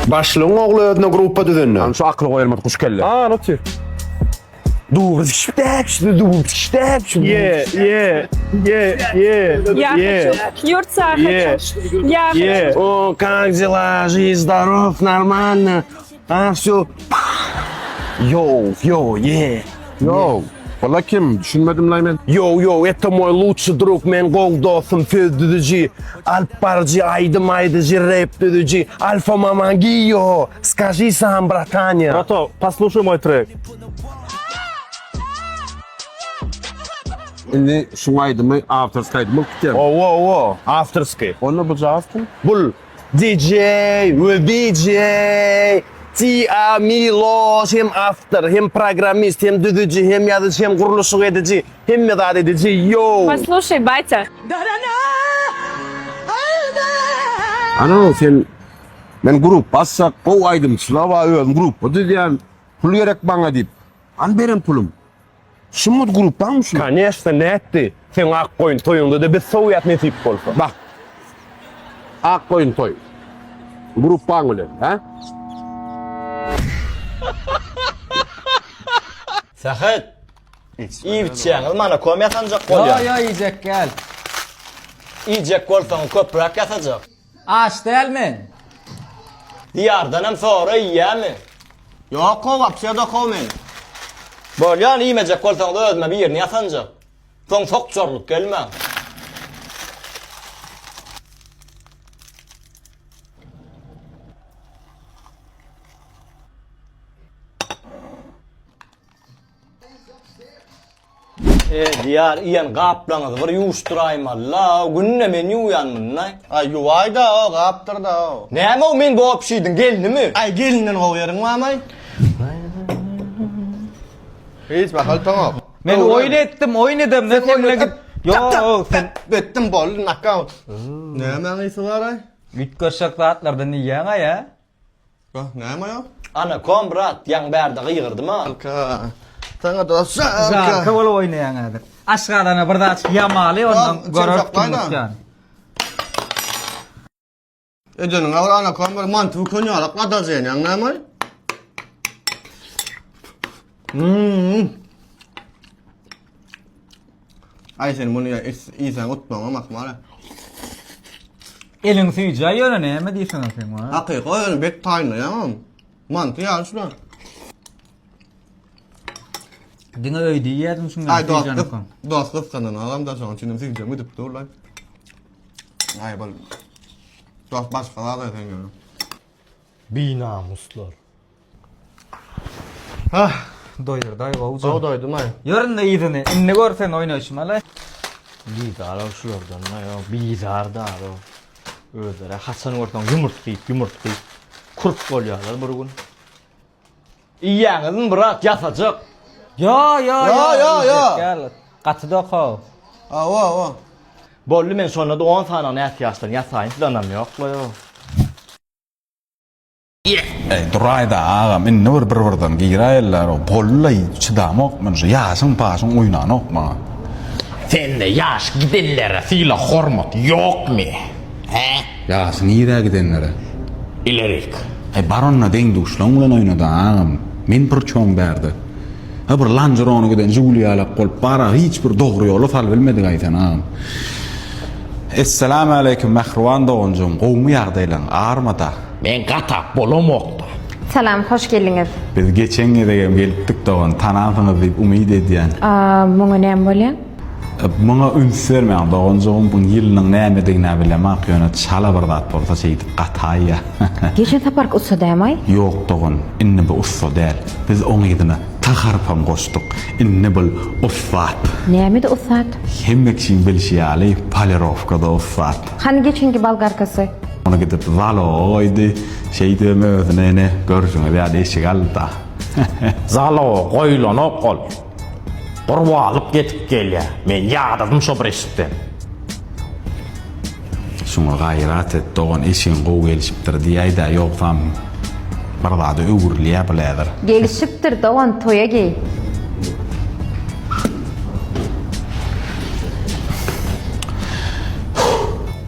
Başlığın oğlu ödüne gruppa düzenle. An şu aklı koyalım kuş kelle. Aa, notu. Dur şiştek, dur şiştek. Yeah. Я хочу. Юрца хочу. Я хочу. О, как дела? Жизнь, здоров, нормально. А, все. Yo, yeah. Yo. Valla kim? Düşünmedim lan ben. Yo, это мой лучший друг, men gol dostum, födücü. Alp barcı, aydım aydıcı, rap düdücü. Alfa mama Gio, скажи сам, братаня. Брато, послушай мой трек. Şimdi şunaydı mı? Afterskaydı mı? Gidelim. О, авторский. Onu bu cevaptın. Bul. DJ, DJ. Tia Milos hem after, hem programist, hem düdücü, hem yazıcı, hem kuruluşu edici, hem medat edici. Yo. Послушай, батя. Ana sen ben grup bassak kovaydım slava öğün grup. O dedi yani pul gerek bana deyip. An benim pulum. Şumut grup var mı şu? Конечно, netti. Sen ak koyun toyunda da bir soğuyat ne tip olsa. Bak. Ak koyun toy. Grup var mı lan? Ha? Sahit. İvçeğiniz mana kom yatacak Yo kolya. yo yiyecek gel. İyicek kolfanı köprak yatacak. Aç değil mi? Diyardan hem sonra yiyemi. Yok kovap ya da kovmen. Böyle yani yiyemeyecek kolfanı da özme bir yerini yatacak. Son çok zorluk gelme. Diyar iyan kaplanız var yuşturayım Allah. Günne men yuyanmın lan. Ay yuvay da o, kaptır da o. Ne o men bu opşiydin gelini mi? Ay gelinin kovyarın var mı? Hiç bakalım tamam. Ben oynadım. Ne seninle git. Yo sen Bettim bollu knockout. Ne hemen iyisi var ay? git köşek rahatlardan yiyene ya. Ne hemen ya? Ana kom brat yan berde kıyırdım ha. Alka. Sana da Zarka sarka. ol oynayan adır. Aşkarana bir daha yamalı ondan Sen görüp saklayın ha. tutmuşcan. Canın ağır ana kamera mantığı konyarak atacağın yan ne hemen? Ay sen bunu ya iyi sen utma ama mala. Elin suyucağı yönü ne diyorsun sen bana? Hakik o yani bet tayını ya. Mantığı ya şuna. Dine öyle yiyordun şunu Ay suyucağını kon. dostluk sanın adam da sonra şimdi sizce mi tıp dur lan. Ay bal. Dost başkalar da sen görüyorum. Binamuslar. Doyur oğuzum. O doydum ay. Yarın da iyiydi. Ne görsen oynaşım hala. Bizar o şuradan ne ya. Bizar da o. Özere Hasan ortadan yumurtlayıp. Kurt oluyorlar bir gün. İyiyanızın bırak yatacak. Ya. Ya. Gel. Katıda kal. Aa. Bollu men sonra da 10 tane ne ihtiyaçtan yatayım planım yok la yo. Durayda ağam inne bir giraylar o pollay çıdamak mı yaşın pasın oynanok mu? Sen de yaş gidenlere fila hormat yok mu? He? Yaşın iyide gidenlere. İlerik. Baronna den duşlan ulan oynadı ağam. Men bir çoğun berdi. Ha bir lancıronu giden Julia'la kol para hiç bir doğru yolu fal bilmedi gayten ağam. Esselamu aleyküm mehruvan doğuncum. Qoğumu yağdaylan ağırmada. Ben katak bolomokta. Selam, hoş geldiniz. Biz geçen gidegen geliptik doğan tanafını deyip umid ediyen. Muğun ne bolyan? Bana üns vermeyen doğuncum bu yılının neymedigine bilemek yönü çala bardat bolsa şeydi qataya. Geçen sefer usta demay? Yok doğun, inni bu usta değil. Biz onun idine taharpan koştuk. İnni bul uffat. Neyemedi ustat? Hemmekşin bilşiyali palirovkada uffat. Hani geçenki balgarkası? Onu gidip zalo oydu. Şey deme özüne görüşüne bir adeşik aldı da. Zalo koylan o kol. Qorba alıp getip gel ya. Men yağdadım şu birişten. Şuna gayret et doğun işin qoğu gelişiptir diyeydi yok tam. Bardadı öğürlüye biledir. Gelişiptir doğan toya gey.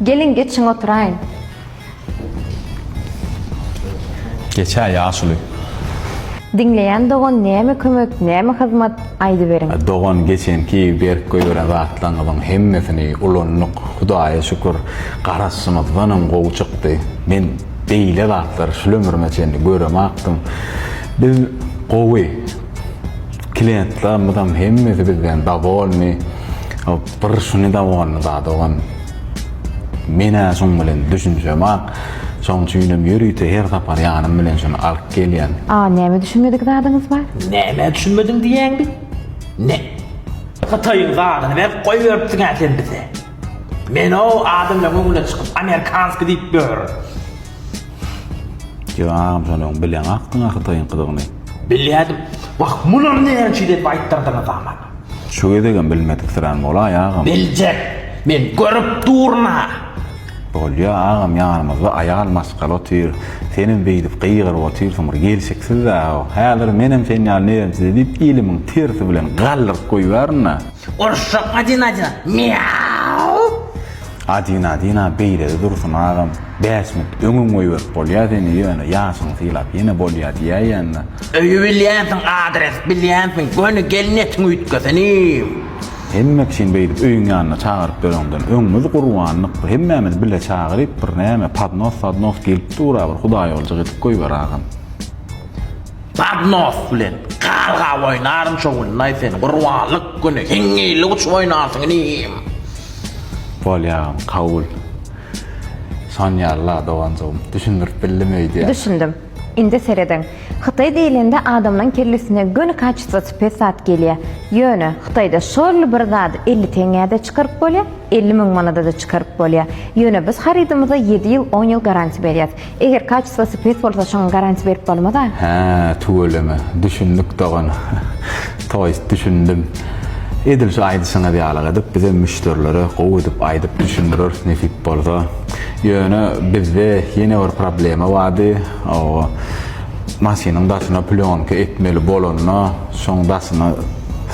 Gelin geçin oturayın. Geçä ýaşuly. Dinleyen doğan näme kömek, näme hyzmat aýdy beriň. Doğan geçenki berip goýuran zatlaryň hemmesini ulanyk Hudaýa şükür garaşymyzdan gowy çykdy. Men beýle zatlar şu ömürmeçeni göremaqdym. Biz gowy klientlarymyzdan hemmesi bizden dawolmy. Bir şuny dawolny zadygan. Mene şoň bilen düşünjemak, şoň üçin ýürüýte her tapar ýanym bilen şonu alyp gelýän. Näme düşünmedik zadyňyz bar? Näme düşünmedin diýäňdi? Ne? Xitoyň zadyny berip goýberipdiň sen bize. Men o adamla göňüle çykyp Amerikanski diýip ber. Ýa-am şonu bilen akdyň Xitoyň gydygyny. Bilýärdim. Waq mular näçe diýip aýtdyrdyňyz ama. Şu edegen bilmedik sıran bola ýagam. Biljek. Men görüp durma. Bolýa agam ýanymyzda aýal maskal otyr. Senin beýdip gyýgyr otyr somur gelseksiz da. Häzir menem sen ýaly diýip ilimiň tersi bilen gallyp goýberna. Orşak adina. Miau. Adina beýle dursun agam. Bäsmit öňüň goýber bolýa seni ýöne ýaşyň silap ýene bolýa diýýänna. Öýü bilýänsiň adres, bilýänsiň göni gelnetiň üýtgesini. Hemme kişin beýdip öýüň ýanyna çagyryp berenden öňümüz gurbanlyk hemmemiz bile çagyryp bir näme padnos gelip durýar Hudaý bolja gidip goýber agam. Padnos bilen garga oýnarym şoňun naýsen gurbanlyk güni heňeýli uç oýnarsyň nim. Bolýa kabul. Sanýarlar doganjym düşündirip bilmeýdi. Düşündüm. Indi sereden. Xitay diýilende adamdan kellesine göni kaçsa pesat gelýär. Ýöne Xitayda şol bir zat 50 teňede çykaryp bolýar, 50 000 manada da çykaryp bolýar. Ýöne biz haridymyza 7 ýyl, 10 ýyl garanti berýär. Eger kaçsa pes bolsa şoň garanti berip bolmada? Ha, tuğuleme. Düşündük dogan. Toýst düşündüm. Edil şu aýdyşyňa diýalyk edip bize müşterilere gowy edip aýdyp düşündirir nefip bolsa. Ýöne bizde ýene bir problema bardy. O maşynyň daşyna plyonka etmeli bolanyna şoň daşyny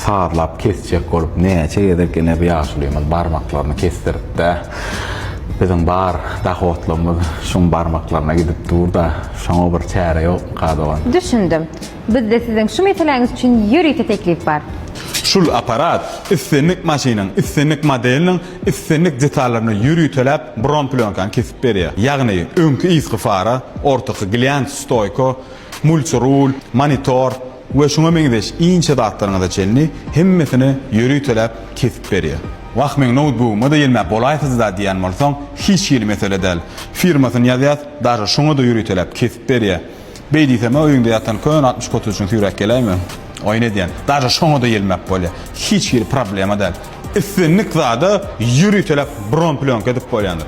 saýatlap kesjek bolup näçe ederkene ýaşulymyz barmaklaryny kestiripdi. Bizim bar dahotlymyz şoň barmaklaryna gidip durda şoňa bir çäre ýok gadogan. Düşündüm. Bizde siziň şu meseleňiz üçin ýürüýte teklif bar. Şul aparat üstünlik maşynyň, üstünlik modeliniň üstünlik detalaryny ýürüýtelep bron plyonkany kesip berýär. Ýagny öňkü isgi fara, ortaky glans stoyko, multirul, monitor we şoňa meňdeş inçe datlaryny da çelni hemmesini ýürüýtelep kesip berýär. Waq men notebook'uma da ýelmäp bolaýsy da diýen bolsaň hiç ýeli mesele däl. Firmasyny ýazýar, daşa şoňa da ýürüýtelep kesip berýär. Beýdiýsem öňde ýatan kön 60 koty üçin ýürek gelýärmi? Oyna diyen. Daja şoňa da ýelmäp bolýar. Hiç bir problema däl. Üstünlik zady ýürüýtelep bron plyonkady edip bolýandyr.